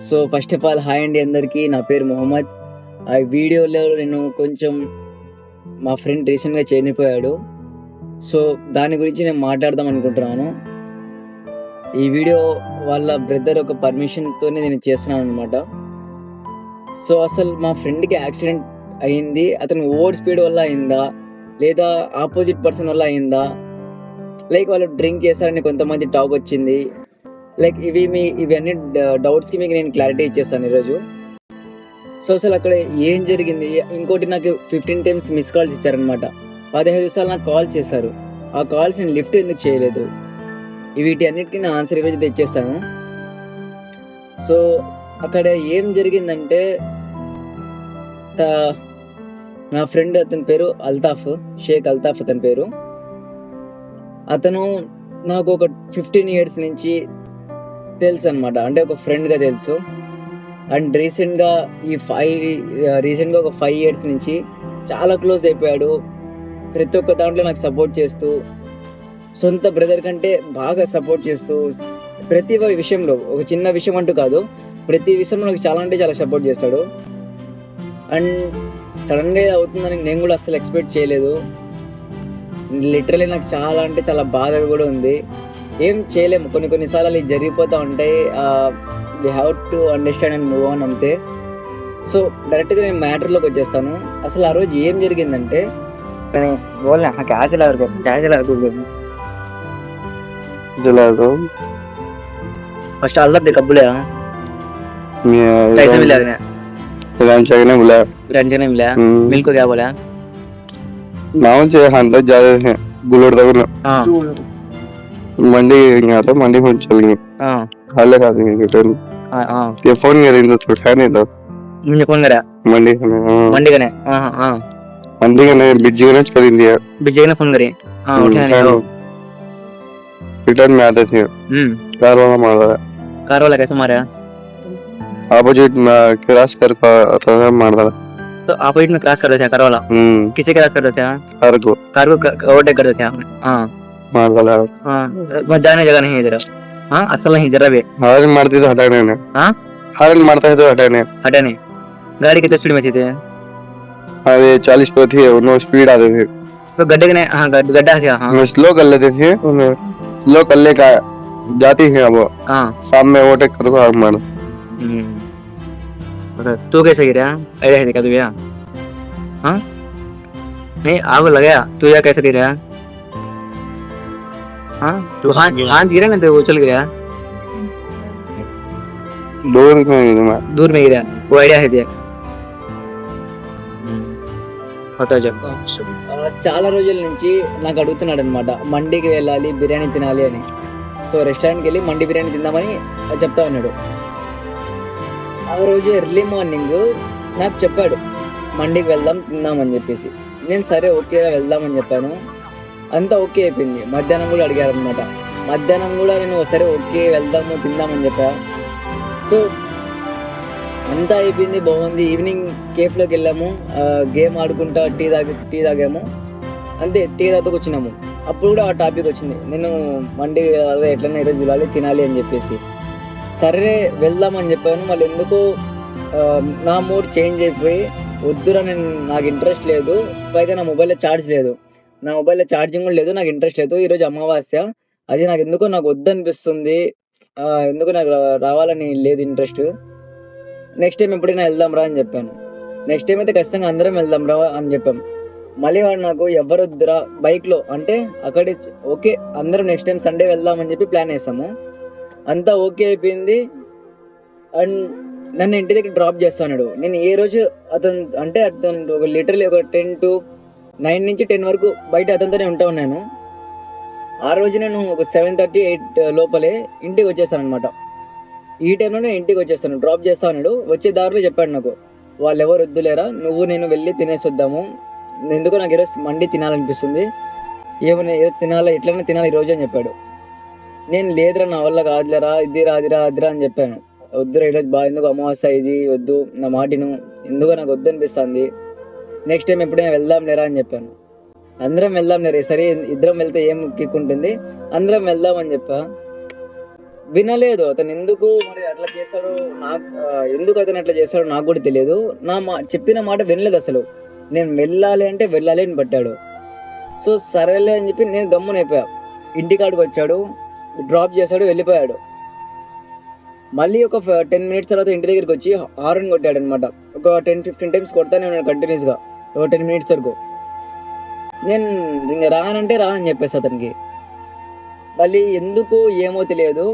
So first of all hi అండి అందరికీ. నా పేరు మొహమ్మద్. ఆ వీడియోలో నేను కొంచెం మా ఫ్రెండ్ రీసెంట్గా చనిపోయాడు. సో దాని గురించి నేను మాట్లాడదాం అనుకుంటున్నాను. ఈ వీడియో వాళ్ళ బ్రదర్ ఒక పర్మిషన్తోనే నేను చేస్తున్నాను అనమాట. సో అసలు మా ఫ్రెండ్కి యాక్సిడెంట్ అయింది, అతను ఓవర్ స్పీడ్ వల్ల అయిందా లేదా ఆపోజిట్ పర్సన్ వల్ల అయిందా, లైక్ వాళ్ళు డ్రింక్ చేశారని కొంతమంది టాక్ వచ్చింది. లైక్ ఇవన్నీ డౌట్స్కి మీకు నేను క్లారిటీ ఇచ్చేస్తాను ఈరోజు. సో అసలు అక్కడ ఏం జరిగింది. ఇంకోటి, నాకు 15 times మిస్ కాల్స్ ఇచ్చారనమాట. 15 సార్లు నాకు కాల్ చేశారు. ఆ కాల్స్ నేను లిఫ్ట్ ఎందుకు చేయలేదు, వీటి అన్నిటికీ నా ఆన్సర్ ఈరోజు తెచ్చేస్తాను. సో అక్కడ ఏం జరిగిందంటే, నా ఫ్రెండ్, అతని పేరు అల్తాఫ్, షేక్ అల్తాఫ్ అతని పేరు. అతను నాకు ఒక 15 years నుంచి తెలుసు అనమాట, అంటే ఒక ఫ్రెండ్గా తెలుసు. అండ్ రీసెంట్గా ఒక 5 years నుంచి చాలా క్లోజ్ అయిపోయాడు. ప్రతి ఒక్క దాంట్లో నాకు సపోర్ట్ చేస్తూ, సొంత బ్రదర్ కంటే బాగా సపోర్ట్ చేస్తూ, ప్రతి విషయంలో, ఒక చిన్న విషయం అంటూ కాదు, ప్రతి విషయంలో నాకు చాలా అంటే చాలా సపోర్ట్ చేస్తాడు. అండ్ సడన్గా అవుతుందని నేను కూడా అసలు ఎక్స్పెక్ట్ చేయలేదు. లిటరలీ నాకు చాలా అంటే చాలా బాధగా కూడా ఉంది. ఏం చేయలేము, కొన్నిసార్లు అవి జరిగిపోతూ ఉంటాయి. We have to understand and move on, అంతే. సో డైరెక్ట్గా నేను మ్యాటర్లోకి వచ్చేస్తాను. అసలు ఆ రోజు ఏం జరిగిందంటే, फर्स्ट अल्लाह दे कबूल है कैसे मिला ने बोला रंजन ने मिला। मिल को क्या बोला? नाम से हंड्रेड ज्यादा है गुलोड़ तक हाँ मंडी गया था, मंडी में चल गई। हाँ हाले का दिन रिटर्न हाँ ये फोन कर रही तो उठाया नहीं था। मुझे फोन करा मंडी का ने हाँ हाँ मंडी का ने बिजी ने कर दिया, बिजी ने फोन करे। हाँ उठाया नहीं। रिटर्न में आते थे, कार वाला मारा, कार वाला कैसे मारा? अपोजिट में क्रॉस कर था मार था। तो अपोजिट में क्रॉस कर रहे थे कार वाला? किसे क्रॉस कर रहे थे? कार को ओवरटेक कर रहे थे। हाँ मार डाला। हाँ जाने जगह नहीं इधर। हाँ असल नहीं जरा भी। हारन मारती तो हटाने ने। हाँ हारन मारता है तो हटाने। गाड़ी कितने स्पीड में थी? अरे 40 पे थी, उन्होंने स्पीड आते थे तो गड्ढे के ने। हाँ गड्ढा था। हाँ स्लो कर लेते थे, स्लो कर ले का जाती है वो। हाँ सामने ओवरटेक करो और मार। तू कैसे गिरा? ऐसा देखा तू गया? हाँ नहीं आग लगाया तू, या कैसे गिरा? हाँ तू हाथ गिरा ना तो उछल गिरा, दूर में गिरा। वो आइडिया है दिया చాలా రోజుల నుంచి నాకు అడుగుతున్నాడు అనమాట, మండీకి వెళ్ళాలి, బిర్యానీ తినాలి అని. సో రెస్టారెంట్కి వెళ్ళి మండి బిర్యానీ తిందామని చెప్తా ఉన్నాడు. ఆ రోజు ఎర్లీ మార్నింగ్ నాకు చెప్పాడు, మండికి వెళ్దాం తిందామని చెప్పేసి. నేను సరే ఓకే వెళ్దామని చెప్పాను. అంతా ఓకే అయిపోయింది. మధ్యాహ్నం కూడా అడిగారు అనమాట. మధ్యాహ్నం కూడా నేను సరే ఓకే వెళ్దాము తిందామని చెప్పా. సో అంతా అయిపోయింది, బాగుంది. ఈవినింగ్ కేఫ్లోకి వెళ్ళాము, గేమ్ ఆడుకుంటా టీ తాగాము, అంతే. టీ తాగుతూ వచ్చినాము. అప్పుడు కూడా ఆ టాపిక్ వచ్చింది, నేను మండి ఎట్లన్నా ఈరోజు వెళ్ళాలి తినాలి అని చెప్పేసి. సరే వెళ్దామని చెప్పాను. మళ్ళీ ఎందుకో నా మూడ్ చేంజ్ అయిపోయి, వద్దురా నాకు ఇంట్రెస్ట్ లేదు, పైగా నా మొబైల్లో ఛార్జ్ లేదు, నా మొబైల్లో ఛార్జింగ్ కూడా లేదు, నాకు ఇంట్రెస్ట్ లేదు. ఈరోజు అమావాస్య, అది నాకు ఎందుకో నాకు వద్దనిపిస్తుంది, ఎందుకో నాకు రావాలని లేదు ఇంట్రెస్ట్. నెక్స్ట్ టైం ఎప్పుడైనా వెళ్దాం రా అని చెప్పాను. నెక్స్ట్ టైం అయితే ఖచ్చితంగా అందరం వెళ్దాం రా అని చెప్పాం. మళ్ళీ వాడు నాకు ఎవరు వద్దురా బైక్లో అంటే, అక్కడే ఓకే అందరం నెక్స్ట్ టైం సండే వెళ్దామని చెప్పి ప్లాన్ వేసాము. అంతా ఓకే అయిపోయింది. అండ్ నన్ను ఇంటి దగ్గర డ్రాప్ చేస్తాడు. నేను ఏ రోజు అతను ఒక లిటరలీ ఒక 9 నుంచి 10 వరకు బయట అతనితోనే ఉంటా ఉన్నాను. ఆ రోజు నేను ఒక 7:30, 8 లోపలే ఇంటికి వచ్చేస్తాను అనమాట. ఈ టైంలోనే ఇంటికి వచ్చేస్తాను, డ్రాప్ చేస్తా ఉన్నాడు. వచ్చే దారిలో చెప్పాడు నాకు, వాళ్ళు ఎవరు వద్దులేరా, నువ్వు నేను వెళ్ళి తినేసి వద్దాము, ఎందుకో నాకు ఈరోజు మండి తినాలనిపిస్తుంది, ఏమైనా తినాలా, ఎట్లయినా తినాలి ఈరోజు అని చెప్పాడు. నేను లేదురా నా వల్ల కాదులేరా, ఇదిరా అదిరా అని చెప్పాను. వద్దురా ఈరోజు బాగా, ఎందుకు అమావాస్య ఇది, వద్దు నా మాటిను, ఎందుకో నాకు వద్దు అనిపిస్తుంది, నెక్స్ట్ టైం ఎప్పుడైనా వెళ్దాం లేరా అని చెప్పాను. అందరం వెళ్దాం లేరా, సరే ఇద్దరం వెళ్తే ఏం కిక్ ఉంటుంది, అందరం వెళ్దాం అని చెప్పా. వినలేదు. అతను ఎందుకు మరి అట్లా చేస్తాడో నాకు ఎందుకు అతను అట్లా చేస్తాడో నాకు కూడా తెలియదు. చెప్పిన మాట వినలేదు అసలు. నేను వెళ్ళాలి అంటే వెళ్ళాలి అని పట్టాడు. సో సరేలే అని చెప్పి నేను గమ్మునైపోయా. ఇంటికాడికి వచ్చాడు, డ్రాప్ చేశాడు, వెళ్ళిపోయాడు. మళ్ళీ ఒక 10 మినిట్స్ తర్వాత ఇంటి దగ్గరికి వచ్చి హారన్ కొట్టాడు అనమాట. ఒక 10-15 టైమ్స్ కొడతానే ఉన్నాడు కంటిన్యూస్గా, ఒక 10 మినిట్స్ వరకు. నేను ఇంకా రానంటే రానని చెప్పేసి అతనికి. మళ్ళీ ఎందుకు ఏమో తెలియదు,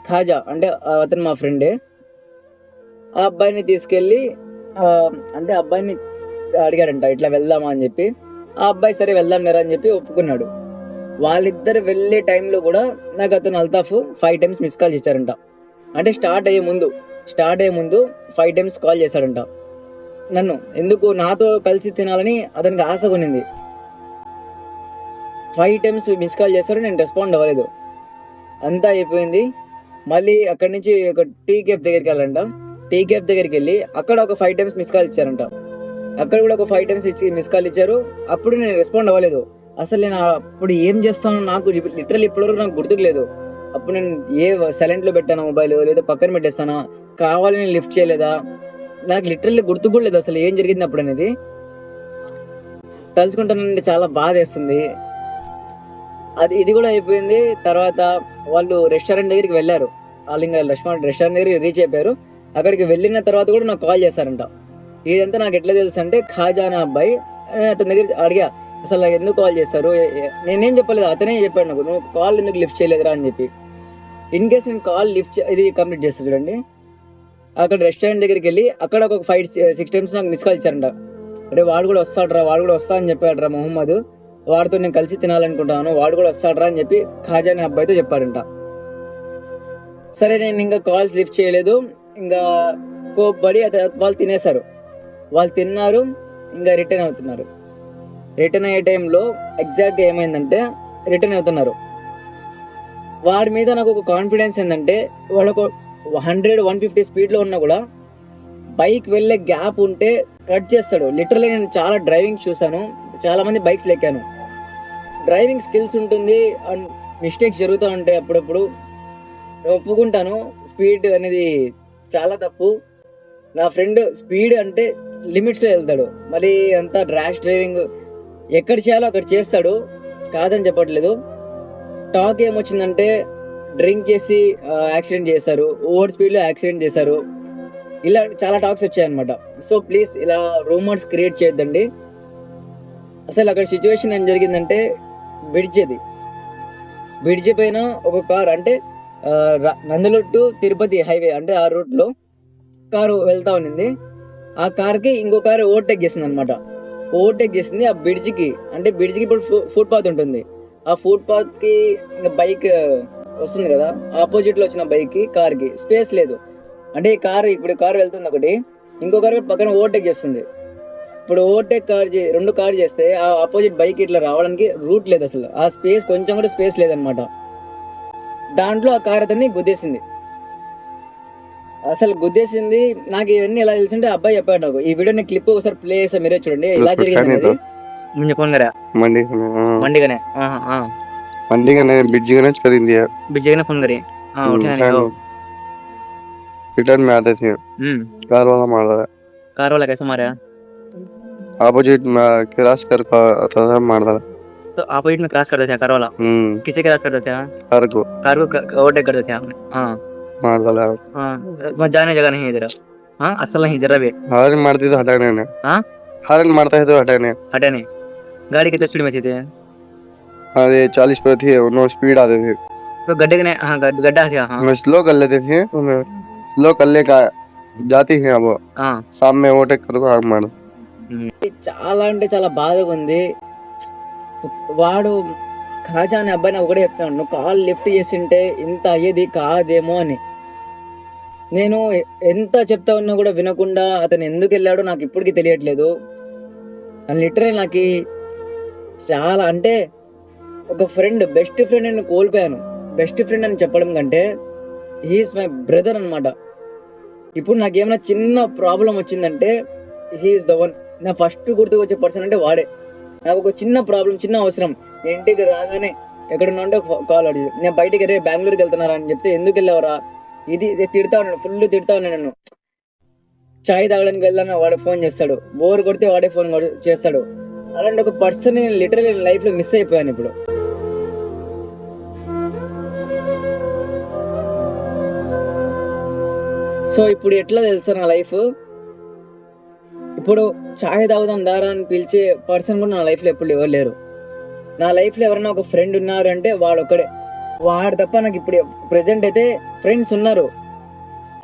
ఖాజా అంటే అతను మా ఫ్రెండే, ఆ అబ్బాయిని తీసుకెళ్ళి అంటే అబ్బాయిని అడిగాడంట ఇట్లా వెళ్దామా అని చెప్పి. ఆ అబ్బాయి సరే వెళ్దాం లేరా అని చెప్పి ఒప్పుకున్నాడు. వాళ్ళిద్దరు వెళ్ళే టైంలో కూడా నాకు అతను అల్తాఫ్ 5 టైమ్స్ మిస్ కాల్ చేశారంట. అంటే స్టార్ట్ అయ్యే ముందు 5 టైమ్స్ కాల్ చేశాడంట నన్ను. ఎందుకు నాతో కలిసి తినాలని అతనికి ఆశ కొనింది. 5 టైమ్స్ మిస్ కాల్ చేశారు, నేను రెస్పాండ్ అవ్వలేదు. అంతా అయిపోయింది. మళ్ళీ అక్కడి నుంచి ఒక టీ కేఫ్ దగ్గరికి వెళ్ళాలంట. టీ కేఫ్ దగ్గరికి వెళ్ళి అక్కడ ఒక 5 టైమ్స్ మిస్ కాల్ ఇచ్చారంట. అక్కడ కూడా ఒక 5 టైమ్స్ మిస్ కాల్ ఇచ్చారు. అప్పుడు నేను రెస్పాండ్ అవ్వలేదు. అసలు నేను అప్పుడు ఏం చేస్తాను నాకు లిటరల్లీ ఇప్పటివరకు నాకు గుర్తుకు లేదు. అప్పుడు నేను సైలెంట్లో పెట్టాను మొబైల్, లేదా పక్కన పెట్టేస్తానా, కావాలి నేను లిఫ్ట్ చేయలేదా, నాకు లిటరల్లీ గుర్తు కూడా లేదు అసలు ఏం జరిగింది అప్పుడు అనేది. తలుచుకుంటానంటే చాలా బాధ వేస్తుంది. ఇది కూడా అయిపోయింది. తర్వాత వాళ్ళు రెస్టారెంట్ దగ్గరికి వెళ్ళారు. వాళ్ళు ఇంకా రెస్టారెంట్ దగ్గరికి రీచ్ అయిపోయారు. అక్కడికి వెళ్ళిన తర్వాత కూడా నాకు కాల్ చేశారంట. ఇదంతా నాకు ఎట్లా తెలుసు అంటే, ఖాజా అనే అబ్బాయి, అతని దగ్గర అడిగా అసలు ఎందుకు కాల్ చేస్తారు, నేనేం చెప్పలేదు, అతనే చెప్పాడు నాకు, నువ్వు కాల్ ఎందుకు లిఫ్ట్ చేయలేదురా అని చెప్పి. ఇన్ కేస్ నేను కాల్ ఇది కంప్లీట్ చేస్తాను చూడండి. అక్కడ రెస్టారెంట్ దగ్గరికి వెళ్ళి అక్కడ ఒక 5-6 టైమ్స్ నాకు మిస్ కాల్ ఇచ్చారంట. అంటే వాడు కూడా వస్తా అని చెప్పాడురా మొహమ్మద్, వాడితో నేను కలిసి తినాలనుకుంటాను, వాడు కూడా వస్తాడరా అని చెప్పి ఖాజా అనే అబ్బాయితో చెప్పాడంట. సరే నేను ఇంకా కాల్స్ లిఫ్ట్ చేయలేదు. ఇంకా కోప్పడి వాళ్ళు తినేశారు. వాళ్ళు తిన్నారు, ఇంకా రిటర్న్ అవుతున్నారు. రిటర్న్ అయ్యే టైంలో ఎగ్జాక్ట్ ఏమైందంటే, రిటర్న్ అవుతున్నారు. వాడి మీద నాకు ఒక కాన్ఫిడెన్స్ ఏంటంటే, వాడు ఒక 100-150 స్పీడ్లో ఉన్నా కూడా బైక్ వెళ్ళే గ్యాప్ ఉంటే కట్ చేస్తాడు. లిటరల్లీ నేను చాలా డ్రైవింగ్ చూశాను, చాలామంది బైక్స్ ఎక్కాను. డ్రైవింగ్ స్కిల్స్ ఉంటుంది అండ్ మిస్టేక్స్ జరుగుతూ ఉంటాయి అప్పుడప్పుడు, ఒప్పుకుంటాను. స్పీడ్ అనేది చాలా తప్పు. నా ఫ్రెండ్ స్పీడ్ అంటే లిమిట్స్లో వెళ్తాడు, మళ్ళీ అంతా ర్యాష్ డ్రైవింగ్ ఎక్కడ చేయాలో అక్కడ చేస్తాడు, కాదని చెప్పట్లేదు. టాక్ ఏమొచ్చిందంటే, డ్రింక్ చేసి యాక్సిడెంట్ చేశారు, ఓవర్ స్పీడ్లో యాక్సిడెంట్ చేశారు, ఇలా చాలా టాక్స్ వచ్చాయన్నమాట. సో ప్లీజ్ ఇలా రూమర్స్ క్రియేట్ చేయొద్దండి. అసలు అక్కడ సిచ్యువేషన్ ఏం జరిగిందంటే, బ్రిడ్జి పైన ఒక కార్, అంటే నందలూరు టు తిరుపతి హైవే, అంటే ఆ రూట్లో కారు వెళ్తా ఉన్నింది. ఆ కార్కి ఇంకో కారు ఓవర్టేక్ చేసింది అనమాట. ఓవర్టేక్ చేసింది ఆ బ్రిడ్జికి. అంటే బ్రిడ్జికి ఇప్పుడు ఫుట్ పాత్ ఉంటుంది, ఆ ఫుట్ పాత్కి ఇంకా బైక్ వస్తుంది కదా, ఆపోజిట్లో వచ్చిన బైక్కి కార్కి స్పేస్ లేదు. అంటే ఈ కారు వెళ్తుంది ఒకటి, ఇంకో కారు పక్కన ఓవర్టేక్ చేస్తుంది. ఇప్పుడు ఓవర్టేక్ రెండు కార్ చేస్తే ఆ ఆపోజిట్ బైక్ ఇట్లా రావడానికి రూట్ లేదు అసలు, ఆ స్పేస్ కొంచెం కూడా స్పేస్ లేదనమాట. దాంట్లో ఆ కార్ అతన్ని గుద్దేసింది. అసలు గుద్దేసింది. నాకు ఇవన్నీ ఎలా తెలిసింటే అబ్బాయి చెప్పాడు నాకు. ఈ వీడియో క్లిప్ ఒకసారి ప్లే చేస్తే మీరే చూడండి ఎలా జరిగింది. रिटर्न में आते थे, कार वाला मार रहा है। कार वाला कैसे मारा? अपोजिट में क्रॉस कर आता था, मार रहा। तो अपोजिट में क्रॉस करते थे कार वाला? किसे क्रॉस करते थे? कार को ओवरटेक करते थे आपने? हाँ, मार डाला। हाँ, जाने जगह नहीं इधर। हाँ, असल नहीं जरा भी। हॉर्न मारती तो हटाने ने। हाँ, हॉर्न मारता है तो हटाने। गाड़ी कितने स्पीड में थी? अरे 40 पे थी, उन्होंने स्पीड आते थे तो गड्ढे के हाँ गड्ढा क्या? हाँ, मैं स्लो कर लेते थे, स्लो कर ले का जाती है वो सामने ओवरटेक करो आग मार. చాలా అంటే చాలా బాధగా ఉంది. వాడు ఖాజా అనే అబ్బాయి నాకు ఒకటే చెప్తాను, నువ్వు కాల్ లిఫ్ట్ చేసింటే ఇంత అయ్యేది కాదేమో అని. నేను ఎంత చెప్తా ఉన్నా కూడా వినకుండా అతను ఎందుకు వెళ్ళాడో నాకు ఇప్పటికీ తెలియట్లేదు. లిటరల్లీ నాకు చాలా అంటే ఒక ఫ్రెండ్, బెస్ట్ ఫ్రెండ్ నేను కోల్పోయాను. బెస్ట్ ఫ్రెండ్ అని చెప్పడం కంటే హీఈస్ మై బ్రదర్ అనమాట. ఇప్పుడు నాకేమైనా చిన్న ప్రాబ్లం వచ్చిందంటే హీఈస్ ద వన్. నా ఫస్ట్ గుర్తుకు వచ్చే పర్సన్ అంటే వాడే. నాకు ఒక చిన్న ప్రాబ్లం, చిన్న అవసరం, నేను ఇంటికి రాగానే ఎక్కడున్నా అంటే కాల్ అడిగి నేను బయటికి రే బెంగళూరుకి వెళ్తున్నారా అని చెప్తే ఎందుకు వెళ్ళావరా ఇది తిడతా ఉన్నాడు, ఫుల్ తిడతా ఉన్నాడు నన్ను. చాయ్ తాగడానికి వెళ్దాను వాడే ఫోన్ చేస్తాడు, బోర్ కొడితే వాడే ఫోన్ చేస్తాడు. అలాంటి ఒక పర్సన్ నేను లిటరలీ లైఫ్ లో మిస్ అయిపోయాను ఇప్పుడు. సో ఇప్పుడు ఎట్లా తెలుసా నా లైఫ్, ఇప్పుడు చాయ్ తాగుదాం దారా అని పిలిచే పర్సన్ కూడా నా లైఫ్లో ఎప్పుడు ఎవరు లేరు. నా లైఫ్లో ఎవరైనా ఒక ఫ్రెండ్ ఉన్నారు అంటే వాడు ఒక్కడే, వాడు తప్ప నాకు ఇప్పుడు ప్రెసెంట్ అయితే ఫ్రెండ్స్ ఉన్నారు.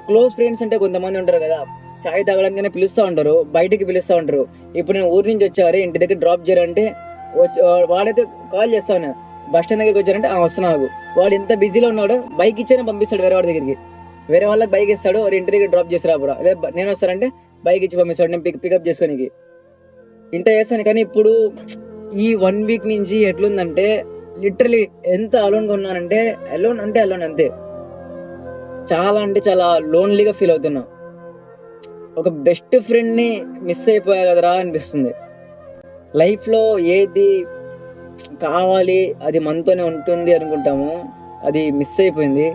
క్లోజ్ ఫ్రెండ్స్ అంటే కొంతమంది ఉంటారు కదా, చాయ్ తాగడానికైనా పిలుస్తూ ఉంటారు, బయటికి పిలుస్తూ ఉంటారు. ఇప్పుడు నేను ఊరి నుంచి వచ్చారు ఇంటి దగ్గర డ్రాప్ చేయాలంటే వాడైతే కాల్ చేస్తాను, బస్ స్టాండ్ దగ్గరికి వచ్చారంటే వస్తున్నాను. వాడు ఎంత బిజీలో ఉన్నాడో బైక్ ఇచ్చానే పంపిస్తాడు వేరే వాడి దగ్గరికి, వేరే వాళ్ళకి బైక్ ఇస్తాడు, వాడు ఇంటి దగ్గర డ్రాప్ చేసి రాబురా, నేను వస్తానంటే బైక్ ఇచ్చి పంపిస్తాడు, నేను పికప్ చేసుకోనికి ఇంత చేస్తాను. కానీ ఇప్పుడు ఈ 1 వీక్ నుంచి ఎట్లుందంటే లిటరలీ ఎంత అలోన్గా ఉన్నానంటే అలోన్ అంతే, చాలా అంటే చాలా లోన్లీగా ఫీల్ అవుతున్నా. ఒక బెస్ట్ ఫ్రెండ్ని మిస్ అయిపోయా కదరా అనిపిస్తుంది. లైఫ్లో ఏది కావాలి అది మనతోనే ఉంటుంది అనుకుంటాము, అది మిస్ అయిపోయింది.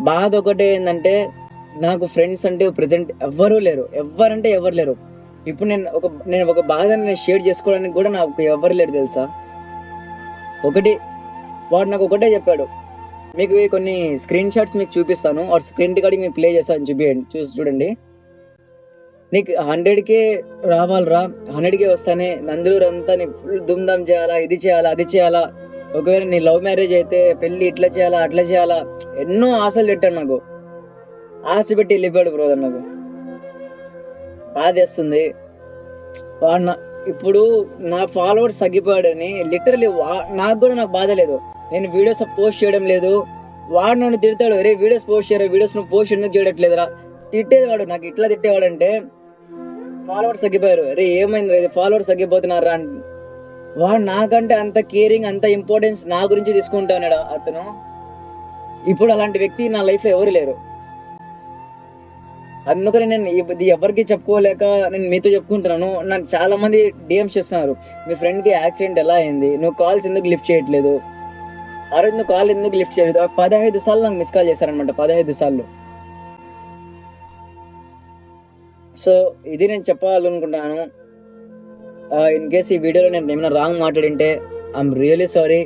బాధ ఒకటే ఏంటంటే నాకు ఫ్రెండ్స్ అంటే ప్రజెంట్ ఎవరు లేరు. ఇప్పుడు నేను ఒక బాధని షేర్ చేసుకోవడానికి కూడా నాకు ఎవరు లేరు తెలుసా. వాడు నాకు ఒకటే చెప్పాడు, మీకు కొన్ని స్క్రీన్ షాట్స్ మీకు చూపిస్తాను, ఆ స్క్రీన్ రికార్డింగ్ మీకు ప్లే చేస్తాను, చూడండి. నీకు 100K రావాలరా, 100K వస్తానే నందులూరు అంతా నీకు ఫుల్ దుమ్దాం చేయాలా, ఇది చేయాలా అది చేయాలా, ఒకవేళ నీ లవ్ మ్యారేజ్ అయితే పెళ్ళి ఇట్లా చేయాలా అట్లా చేయాలా, ఎన్నో ఆశలు పెట్టాడు. నాకు ఆశ పెట్టి వెళ్ళిపోయాడు బ్రోదర్. నాకు బాధేస్తుంది. ఇప్పుడు నా ఫాలోవర్స్ తగ్గిపోయాడని లిటరలీ నాకు కూడా నాకు బాధ లేదు, నేను వీడియోస్ పోస్ట్ చేయడం లేదు. వాడు నన్ను తిడతాడు, రే వీడియోస్ పోస్ట్ చేయరా, వీడియోస్ నువ్వు పోస్ట్ ఎందుకు చేయట్లేదురా, తిట్టేది వాడు. నాకు ఇట్లా తిట్టేవాడు అంటే ఫాలోవర్స్ తగ్గిపోయారు, రే ఏమైంది రే ఫాలోవర్స్ తగ్గిపోతున్నారా అని. వాడు నాకంటే అంత కేరింగ్ అంత ఇంపార్టెన్స్ నా గురించి తీసుకుంటాడు అతను. ఇప్పుడు అలాంటి వ్యక్తి నా లైఫ్లో ఎవరు లేరు. అందుకని నేను ఇది ఎవరికి చెప్పుకోలేక నేను మీతో చెప్పుకుంటున్నాను. నాకు చాలా మంది డిఎమ్స్ చేస్తున్నారు, మీ ఫ్రెండ్కి యాక్సిడెంట్ ఎలా అయింది, నువ్వు కాల్స్ ఎందుకు లిఫ్ట్ చేయట్లేదు, ఆ రోజు నువ్వు కాల్ ఎందుకు లిఫ్ట్ చేయలేదు. 15 సార్లు నాకు మిస్ కాల్ చేశారనమాట, 15 సార్లు. సో ఇది నేను చెప్పాలనుకుంటున్నాను. ఇన్ కేస్ ఈ వీడియోలో నేను ఏమైనా రాంగ్ మాట్లాడింటే I'm really sorry.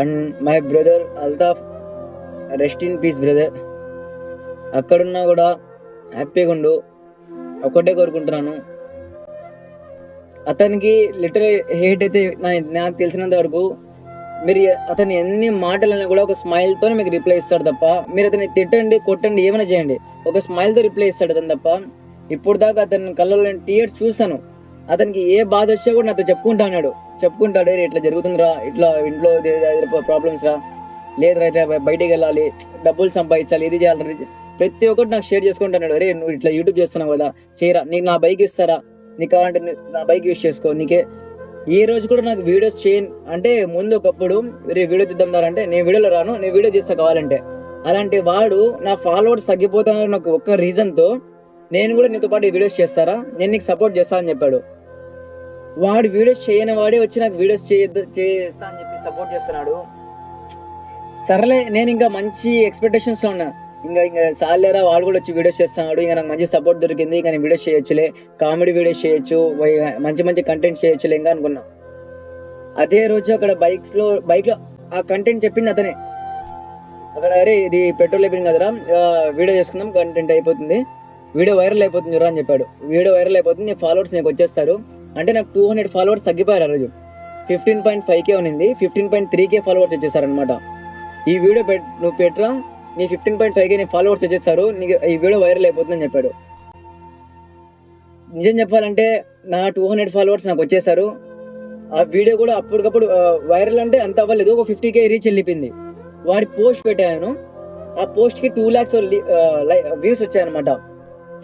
And my brother Altaf, rest in peace brother. అక్కడున్నా కూడా హ్యాపీగా ఉండు, ఒకటే కోరుకుంటున్నాను. అతనికి లిటరల్ హేట్ అయితే నాకు తెలిసినంత వరకు మీరు అతన్ని ఎన్ని మాటలన్నా కూడా ఒక స్మైల్తో మీకు రిప్లై ఇస్తాడు తప్ప, మీరు అతన్ని తిట్టండి కొట్టండి ఏమైనా చేయండి, ఒక స్మైల్తో రిప్లై ఇస్తాడు అతను తప్ప. ఇప్పుడు దాకా అతని కళ్ళలో టీయర్స్ చూసాను. అతనికి ఏ బాధ వచ్చా కూడా నాతో చెప్పుకుంటాడు, ఇట్లా జరుగుతుందిరా, ఇట్లా ఇంట్లో ప్రాబ్లమ్స్ రా, లేదురా ఇట్లా బయటికి వెళ్ళాలి, డబ్బులు సంపాదించాలి, ఇది చేయాలి, ప్రతి ఒక్కటి నాకు షేర్ చేసుకుంటున్నాడు. అరే నువ్వు ఇట్లా యూట్యూబ్ చేస్తున్నావు కదా, చేయరా, నీకు నా బైక్ ఇస్తారా, నీకు కావాలంటే నా బైక్ యూజ్ చేసుకో, నీకే. ఏ రోజు కూడా నాకు వీడియోస్ చేయను అంటే ముందు ఒకప్పుడు వేరే వీడియో తీద్దాం అంటే నేను వీడియోలో రాను, నేను వీడియో తీస్తా కావాలంటే. అలాంటి వాడు నా ఫాలోవర్స్ తగ్గిపోతానని నాకు ఒక్క రీజన్తో నేను కూడా నీతో పాటు వీడియోస్ చేస్తారా, నేను నీకు సపోర్ట్ చేస్తా అని చెప్పాడు. వాడు వీడియోస్ చేయని వాడే వచ్చి నాకు వీడియోస్ చేస్తా అని చెప్పి సపోర్ట్ చేస్తున్నాడు. సరేలే, నేను ఇంకా మంచి ఎక్స్పెక్టేషన్స్లో ఉన్నా, ఇంకా సాలేరా వాడు కూడా వచ్చి వీడియోస్ చేస్తున్నాడు, ఇంకా నాకు మంచి సపోర్ట్ దొరికింది, ఇంకా నేను వీడియోస్ చేయొచ్చులే, కామెడీ వీడియోస్ చేయొచ్చు, మంచి కంటెంట్ చేయొచ్చులే ఇంకా అనుకున్నా. అదే రోజు అక్కడ బైక్లో ఆ కంటెంట్ చెప్పింది అతనే. అక్కడ అరే ఇది పెట్రోల్ అయిపోయింది కదరా, వీడియో చేసుకుందాం, కంటెంట్ అయిపోతుంది, వీడియో వైరల్ అయిపోతుంది చూరా అని చెప్పాడు. వీడియో వైరల్ అయిపోతుంది, నీ ఫాలోవర్స్ నీకు వచ్చేస్తారు అంటే. నాకు 200 ఫాలోవర్స్ తగ్గిపోయారు ఆ రోజు. 15.5K ఉన్నింది, 15.3K ఫాలోవర్స్ వచ్చేసారనమాట. ఈ వీడియో నువ్వు పెట్టరా, నీ 15.5K నీ ఫాలోవర్స్ వచ్చేస్తారు, నీకు ఈ వీడియో వైరల్ అయిపోతుందని చెప్పాడు. నిజం చెప్పాలంటే నా 200 ఫాలోవర్స్ నాకు వచ్చేసారు. ఆ వీడియో కూడా అప్పటికప్పుడు వైరల్ అంటే అంత అవ్వలేదు, ఒక 50K రీచ్ వెళ్ళిపోయింది. వాడి పోస్ట్ పెట్టాను, ఆ పోస్ట్కి 2 lakhs వ్యూస్ వచ్చాయన్నమాట.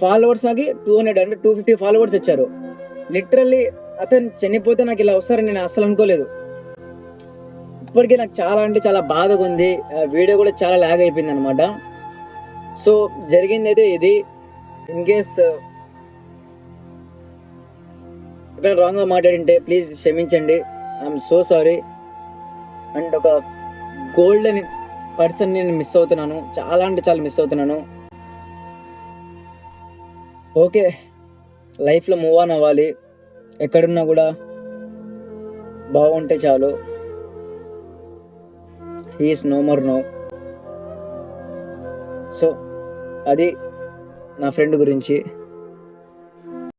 ఫాలోవర్స్ నాకు 200 అంటే 250 ఫాలోవర్స్ వచ్చారు. లిటరల్లీ అతను చనిపోతే నాకు ఇలా వస్తారని నేను అసలు అనుకోలేదు. ఇప్పటికీ నాకు చాలా అంటే చాలా బాధగా ఉంది. వీడియో కూడా చాలా లాగ్ అయిపోయింది అనమాట. సో జరిగింది అయితే ఇది. ఇన్ కేస్ ఎప్పుడైనా రాంగ్గా మాట్లాడింటే ప్లీజ్ క్షమించండి. I'm so sorry. అండ్ ఒక గోల్డెన్ పర్సన్ నేను మిస్ అవుతున్నాను, చాలా అంటే చాలా మిస్ అవుతున్నాను. ఓకే, లైఫ్లో మూవ్ ఆన్ అవ్వాలి. ఎక్కడున్నా కూడా బాగుంటే చాలు. He is no more no. So అది నా ఫ్రెండ్ గురించి.